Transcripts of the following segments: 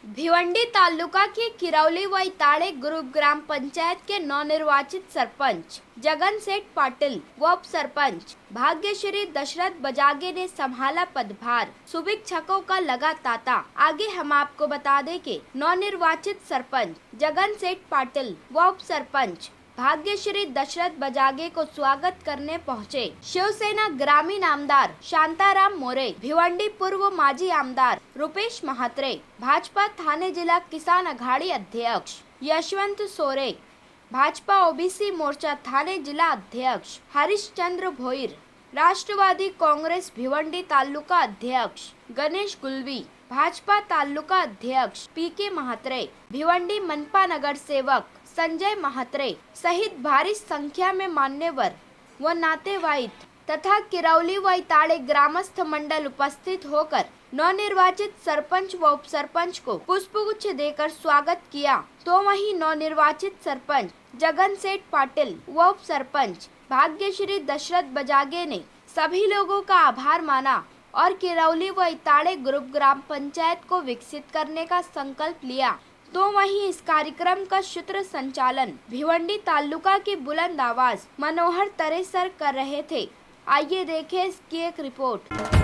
भिवंडी तालुका के किरौली व इताड़े ग्रुप ग्राम पंचायत के नवनिर्वाचित सरपंच जगन सेठ पाटिल व उप सरपंच भाग्यश्री दशरथ बजागे ने संभाला पदभार। शुभेच्छकों का लगा तांता। आगे हम आपको बता दें कि नवनिर्वाचित सरपंच जगन सेठ पाटिल व उप सरपंच भाग्यश्री दशरथ बजागे को स्वागत करने पहुंचे शिवसेना ग्रामीण आमदार शांताराम मोरे, भिवंडी पूर्व माजी आमदार रुपेश महात्रे, भाजपा थाने जिला किसान अघाड़ी अध्यक्ष यशवंत सोरे, भाजपा ओबीसी मोर्चा थाने जिला अध्यक्ष हरिश्चंद्र भोईर, राष्ट्रवादी कांग्रेस भिवंडी तालुका अध्यक्ष गणेश गुलवी, भाजपा तालुका अध्यक्ष पीके महात्रे, भिवंडी मनपा नगर सेवक संजय महात्रे सहित भारी संख्या में मान्यवर व नातेवाईक तथा किरौली व इताड़े ग्रामस्थ मंडल उपस्थित होकर नवनिर्वाचित सरपंच व उप सरपंच को पुष्पगुच्छ देकर स्वागत किया। तो वहीं नवनिर्वाचित सरपंच जगन सेठ पाटिल व उप सरपंच भाग्यश्री दशरथ बजागे ने सभी लोगों का आभार माना और किरौली व इताड़े ग्रुप ग्राम पंचायत को विकसित करने का संकल्प लिया। तो वहीं इस कार्यक्रम का सूत्र संचालन भिवंडी तालुका की बुलंद आवाज मनोहर तरेसर कर रहे थे। आइए देखें इसकी एक रिपोर्ट।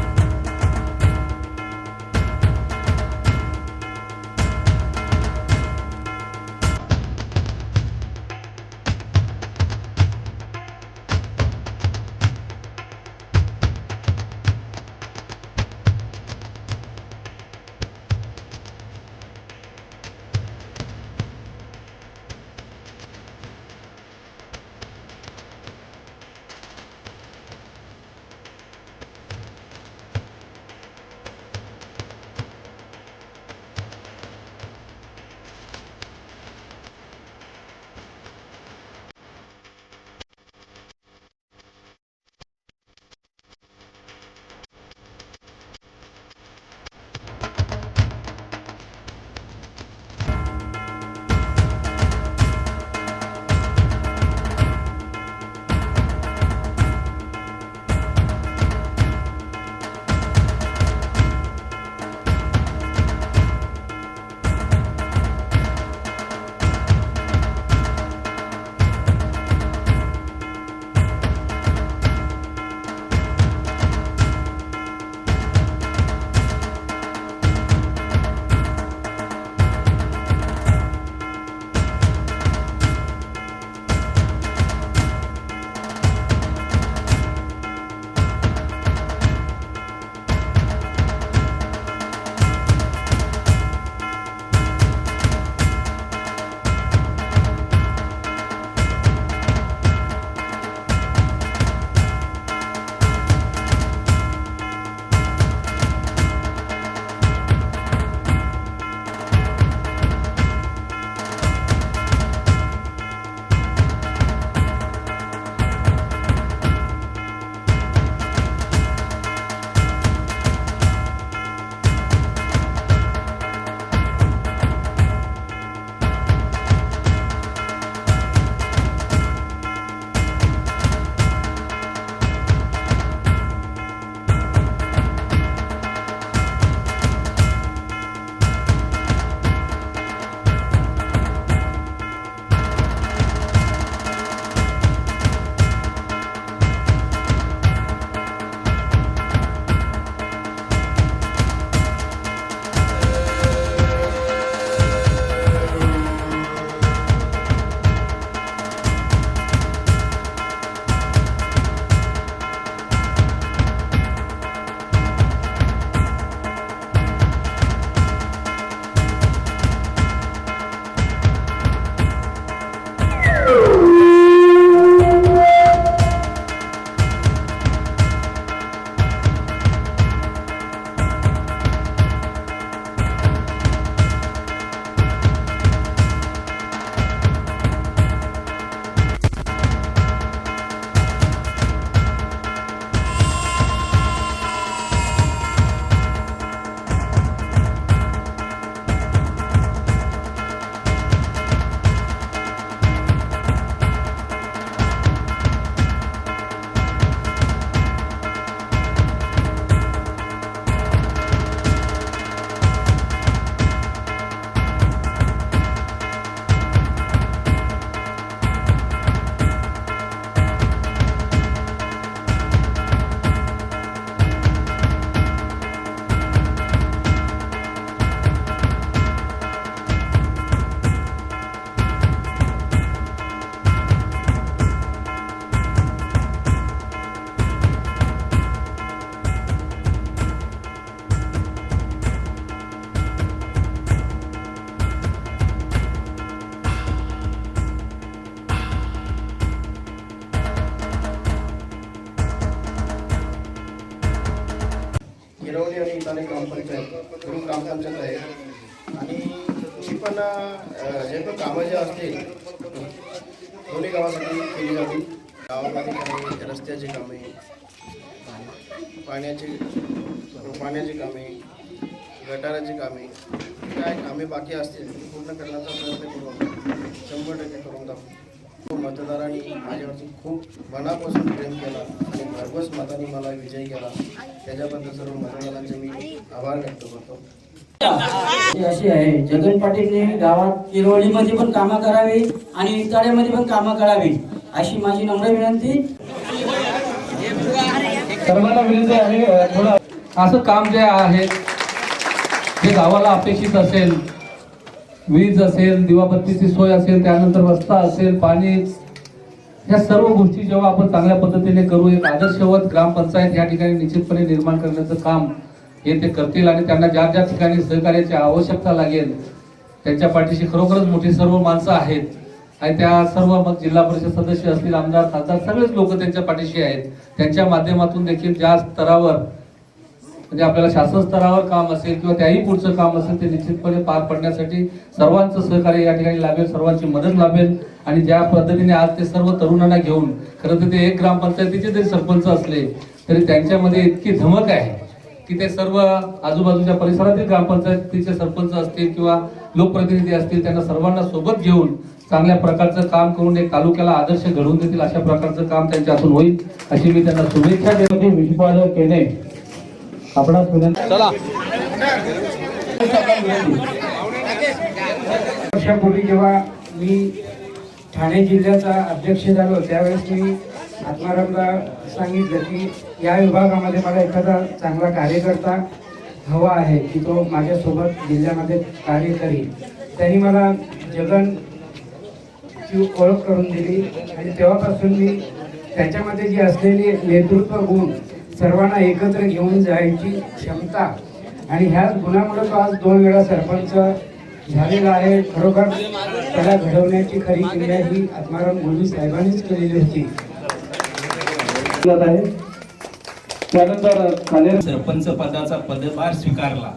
ग्रामपंचायत आहे, गुरुप ग्रामपंचायत आहे आणि ही पण जे पण कामं जे असतील दोन्ही गावासाठी केली जातील. गावामध्ये काही रस्त्याची कामे, पाण्याची कामे, गटाराची कामे, काय कामे बाकी असतील पूर्ण करण्याचा प्रयत्न करून 100% करून दाखवू. मतदारांनी माझ्यावरती खूप मनापासून प्रेम केला आणि भरघोस मतांनी मला विजयी केला, त्याच्याबद्दल सर्व मतदारांचे मी आभार व्यक्त करतो. अशी आहे, जगन पाटीलने गावात किरवलीमध्ये पण कामं करावी आणि इटाळ्यामध्ये पण कामं करावी अशी माझी नम्र विनंती. सर्वांना विनंती आहे, थोडं असं काम जे आहे जे गावाला अपेक्षित असेल, वीज असेल, दिवाबत्तीची सोय असेल, त्यानंतर रस्ता असेल, पाणी, या सर्व गोष्टी जेव्हा आपण चांगल्या पद्धतीने करू, एक आदर्शवत ग्रामपंचायत या ठिकाणी निश्चितपणे निर्माण करण्याचं काम हे ते करतील आणि त्यांना ज्या ज्या ठिकाणी सहकार्याची आवश्यकता लागेल त्यांच्या पाठीशी खरोखरच मोठी सर्व माणसं आहेत आणि त्या सर्व मग जिल्हा परिषद सदस्य असतील, आमदार, खासदार सगळेच लोक त्यांच्या पाठीशी आहेत. त्यांच्या माध्यमातून देखील ज्या स्तरावर म्हणजे आपल्याला शासन स्तरावर काम असेल किंवा त्याही पुढचं काम असेल ते निश्चितपणे पार पडण्यासाठी सर्वांचं सहकार्य या ठिकाणी लाभेल, सर्वांची मदत लाभेल. आणि ज्या पद्धतीने आज ते सर्व तरुणांना घेऊन, खरं तर ते एक ग्रामपंचायतीचे जरी सरपंच असले तरी त्यांच्यामध्ये इतकी धमक आहे की ते सर्व आजूबाजूच्या परिसरातील ग्रामपंचायतीचे सरपंच असतील किंवा लोकप्रतिनिधी असतील त्यांना सर्वांना सोबत घेऊन चांगल्या प्रकारचं काम करून एक तालुक्याला आदर्श घडवून देतील अशा प्रकारचं काम त्यांच्या हातून होईल अशी मी त्यांना शुभेच्छा देतो. विश्वास केले आपणास चला वर्षापूर्वी जेव्हा मी ठाणे जिल्ह्याचा अध्यक्ष झालो त्यावेळेस मी आत्मारामला सांगितलं की या विभागामध्ये मला एखादा चांगला कार्यकर्ता हवा आहे की तो माझ्यासोबत जिल्ह्यामध्ये कार्य करील. त्यांनी मला जगनची ओळख करून दिली आणि तेव्हापासून मी त्याच्यामध्ये जी असलेली नेतृत्व गुण, सर्वांना एकत्र घेऊन जायची क्षमता आणि ह्याच गुणामुळे तो आज 2 वेळा सरपंच झालेला आहे. खरोखर त्याला घडवण्याची खरी क्रिया ही आत्माराम गोलू साहेबांनीच केलेली होती. त्यानंतर सरपंच पदाचा पदभार स्वीकारला,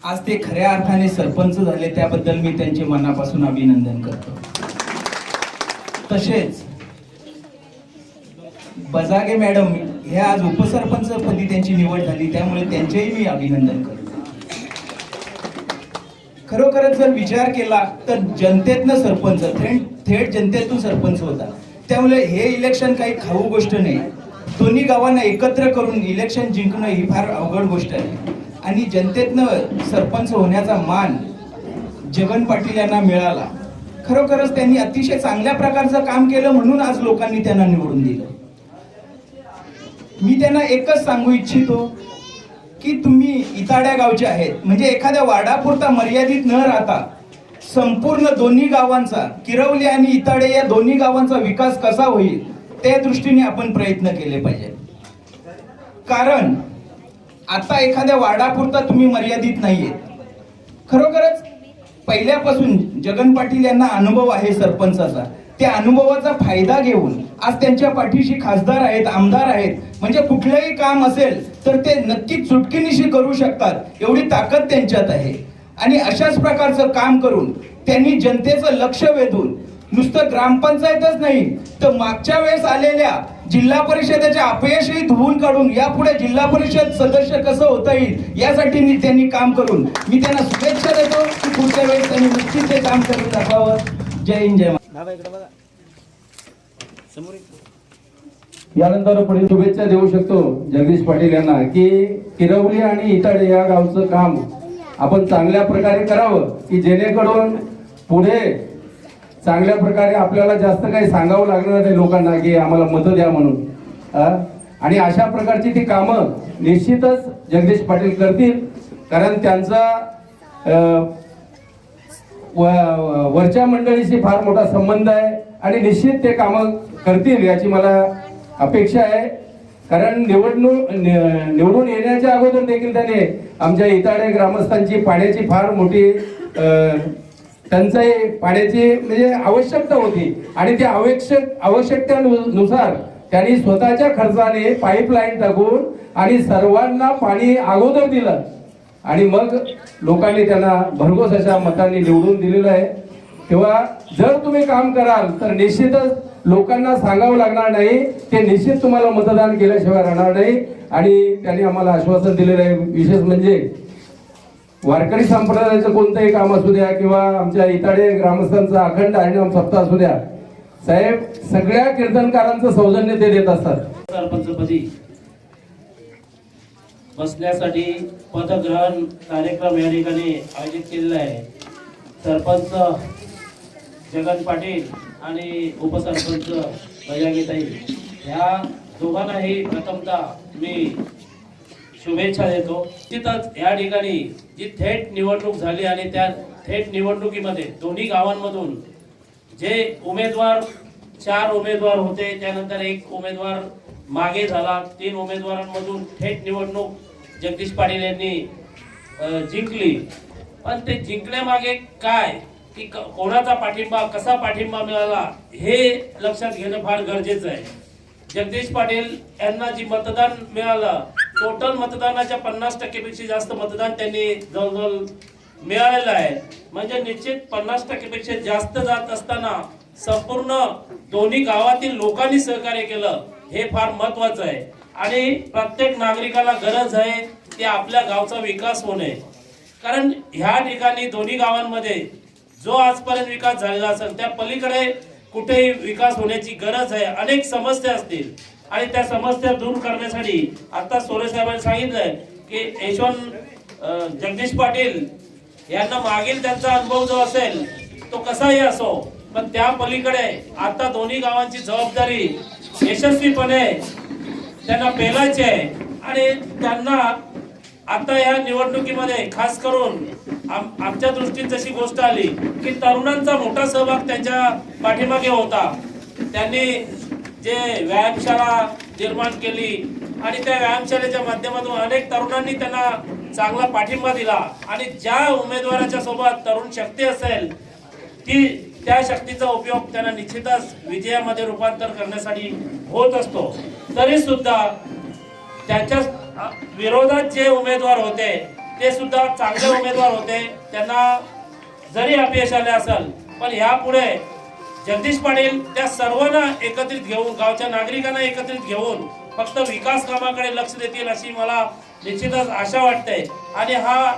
आज ते खऱ्या अर्थाने सरपंच झाले, त्याबद्दल मी त्यांचे मनापासून अभिनंदन करतो. तसेच बजागे मॅडम हे आज उपसरपंच पदी त्यांची निवड झाली, त्यामुळे त्यांचेही मी अभिनंदन करतो. खरोखरच जर विचार केला तर जनतेतनं सरपंच, थेट जनतेतून सरपंच होता, त्यामुळे हे इलेक्शन काही खाऊ गोष्ट नाही. दोन्ही गावांना एकत्र करून इलेक्शन जिंकणं ही फार अवघड गोष्ट आहे आणि जनतेतनं सरपंच होण्याचा मान जगन पाटील यांना मिळाला. खरोखरच त्यांनी अतिशय चांगल्या प्रकारचं काम केलं म्हणून आज लोकांनी त्यांना निवडून दिलं. मी त्यांना एकच सांगू इच्छितो की तुम्ही इटाड्या गावचे आहेत, म्हणजे एखाद्या वाडापुरता मर्यादित न राहता संपूर्ण दोन्ही गावांचा, किरवली आणि इटाडे या दोन्ही गावांचा विकास कसा होईल त्या दृष्टीने आपण प्रयत्न केले पाहिजे. कारण आता एखाद्या वाडापुरता तुम्ही मर्यादित नाहीये. खरोखरच पहिल्यापासून जगन पाटील यांना अनुभव आहे सरपंचाचा, त्या अनुभवाचा फायदा घेऊन आज त्यांच्या पाठीशी खासदार आहेत, आमदार आहेत, म्हणजे कुठलंही काम असेल तर ते नक्कीच चुटकीनिशी करू शकतात, एवढी ताकद त्यांच्यात आहे. आणि अशाच प्रकारचं काम करून त्यांनी जनतेचं लक्ष वेधून नुसतं ग्रामपंचायतच नाही तर मागच्या वेळेस आलेल्या जिल्हा परिषदेच्या अपयशही धुवून काढून यापुढे जिल्हा परिषद सदस्य कसं होता येईल यासाठी त्यांनी काम करून मी त्यांना शुभेच्छा देतो की पुढच्या वेळेस त्यांनी नक्कीच ते काम करून दाखवावं. जय हिंद, जय महाराष्ट्र. यानंतर पुढे शुभेच्छा देऊ शकतो जगदीश पाटील यांना की किरवली आणि इटाडे या गावचं काम आपण चांगल्या प्रकारे करावं की जेणेकरून पुढे चांगल्या प्रकारे आपल्याला जास्त काही सांगावं लागणार नाही लोकांना की आम्हाला मतं द्या म्हणून. आणि अशा प्रकारची ती कामं निश्चितच जगदीश पाटील करतील, कारण त्यांचा वरच्या मंडळीशी फार मोठा संबंध आहे आणि निश्चित ते कामं करतील याची मला अपेक्षा आहे. कारण निवडून येण्याच्या अगोदर देखील त्याने आमच्या इटाडे ग्रामस्थांची पाण्याची फार मोठी टंचाई, पाण्याची म्हणजे आवश्यकता होती आणि त्या आवश्यकतेनुसार त्यांनी स्वतःच्या खर्चाने पाईपलाईन टाकून आणि सर्वांना पाणी अगोदर दिलं. आणि मग लोकांनी त्यांना भरघोस अशा मतांनी निवडून दिलेलं आहे. तेव्हा जर तुम्ही काम कराल तर निश्चितच लोकांना सांगावं लागणार नाही, ते निश्चित तुम्हाला मतदान केल्याशिवाय राहणार नाही. आणि त्यांनी आम्हाला आश्वासन दिलेलं आहे. विशेष म्हणजे वारकरी संप्रदायाचं कोणतंही काम असू द्या किंवा आमच्या इताडे ग्रामस्थांचा अखंड हरिनाम सप्ताह असू द्या, साहेब सगळ्या कीर्तनकारांचं सौजन्य ते देत असतात. सरपंचपदी बसण्यासाठी पदग्रहण कार्यक्रम या ठिकाणी आयोजित केलेला आहे. सरपंच जगन पाटील आणि उपसरपंच बजागेताई ह्या दोघांनाही प्रथमतः मी शुभेच्छा देतो. निश्चितच या ठिकाणी जी थेट निवडणूक झाली आणि त्या थेट निवडणुकीमध्ये दोन्ही गावांमधून जे उमेदवार 4 उमेदवार होते, त्यानंतर 1 उमेदवार मागे झाला, 3 उमेदवारांमधून थेट निवडणूक जगदीश पाटील यांनी जिंकली. पण ते जिंकण्यामागे काय की कोणाचा पाठिंबा, कसा पाठिंबा मिळाला हे लक्षात घेणं फार गरजेचं आहे. जगदीश पाटील यांना जी मतदान मिळालं, टोटल मतदानाच्या 50% पेक्षा जास्त मतदान त्यांनी जवळजवळ मिळालेलं आहे. म्हणजे निश्चित 50% पेक्षा जास्त जात असताना संपूर्ण दोन्ही गावातील लोकांनी सहकार्य केलं, हे फार महत्वाचं आहे. आणि प्रत्येक नागरिकाला गरज आहे की आपल्या गावचा विकास होणे. कारण ह्या ठिकाणी दोन्ही गावांमध्ये जो आजपर्यंत विकास झालेला असेल त्या पलीकडे कुठेही विकास होण्याची गरज आहे. अनेक समस्या असतील आणि त्या समस्या दूर करण्यासाठी आता सोरे साहेबांनी सांगितलंय की यशवंत जगदीश पाटील यांना मागील त्यांचा अनुभव जो असेल तो कसाही असो, पण त्या पलीकडे आता दोन्ही गावांची जबाबदारी यशस्वीपणे त्यांना पेलायची आहे. आणि त्यांना आता या निवडणुकीमध्ये खास करून आमच्या दृष्टीत जशी गोष्ट आली की तरुणांचा मोठा सहभाग त्यांच्या पाठीमागे होता. त्यांनी जे व्यायामशाळा निर्माण केली आणि त्या व्यायामशाळेच्या माध्यमातून अनेक तरुणांनी त्यांना चांगला पाठिंबा दिला. आणि ज्या उमेदवाराच्या सोबत तरुण शक्ती असेल ती त्या शक्तीचा उपयोग त्यांना निश्चितच विजयामध्ये रूपांतर करण्यासाठी होत असतो. तरी सुद्धा त्याच्या विरोधात जे उमेदवार होते ते सुद्धा चांगले उमेदवार होते. त्यांना जरी अपयश आले असेल पण यापुढे जगदीश पाटील त्या सर्वांना एकत्रित घेऊन, गावच्या नागरिकांना एकत्रित घेऊन फक्त विकास कामाकडे लक्ष देतील अशी मला निश्चितच आशा वाटते. आणि हा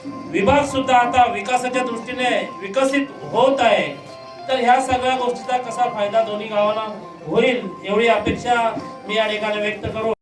विभाग सुद्धा आता विकासाच्या दृष्टीने विकसित होत आहे. तर ह्या सगळ्या गोष्टीचा कसा फायदा दोन्ही गावांना होईल एवढी अपेक्षा मी या ठिकाणी व्यक्त करू.